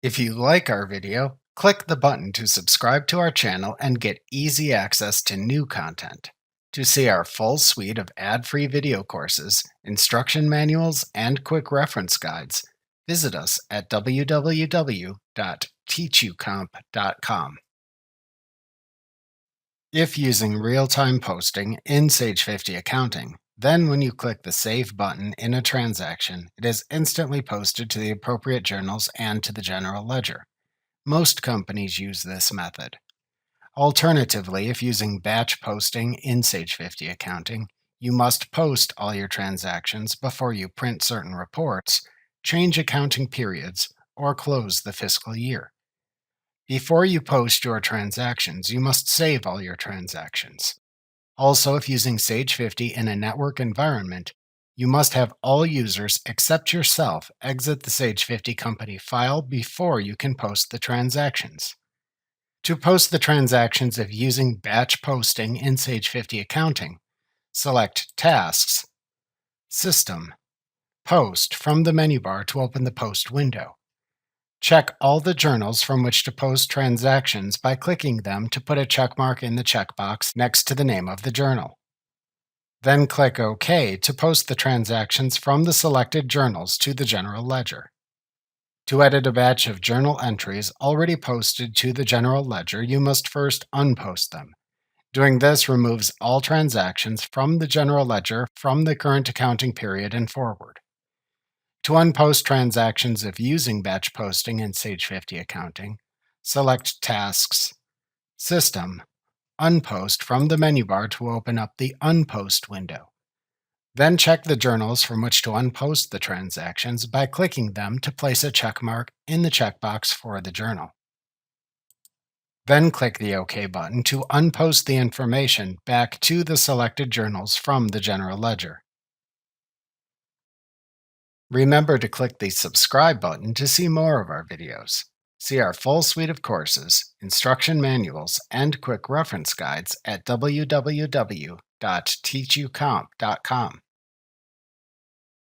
If you like our video, click the button to subscribe to our channel and get easy access to new content. To see our full suite of ad-free video courses, instruction manuals, and quick reference guides, visit us at www.teachucomp.com. If using real-time posting in Sage 50 Accounting, then when you click the Save button in a transaction, it is instantly posted to the appropriate journals and to the general ledger. Most companies use this method. Alternatively, if using batch posting in Sage 50 Accounting, you must post all your transactions before you print certain reports, change accounting periods, or close the fiscal year. Before you post your transactions, you must save all your transactions. Also, if using Sage 50 in a network environment, you must have all users except yourself exit the Sage 50 company file before you can post the transactions. To post the transactions of using batch posting in Sage 50 Accounting, select Tasks, System, Post from the menu bar to open the Post window. Check all the journals from which to post transactions by clicking them to put a checkmark in the checkbox next to the name of the journal. Then click OK to post the transactions from the selected journals to the general ledger. To edit a batch of journal entries already posted to the general ledger, you must first unpost them. Doing this removes all transactions from the general ledger from the current accounting period and forward. To unpost transactions if using batch posting in Sage 50 Accounting, select Tasks, System, Unpost from the menu bar to open up the Unpost window. Then check the journals from which to unpost the transactions by clicking them to place a checkmark in the checkbox for the journal. Then click the OK button to unpost the information back to the selected journals from the general ledger. Remember to click the subscribe button to see more of our videos. See our full suite of courses, instruction manuals, and quick reference guides at www.teachucomp.com.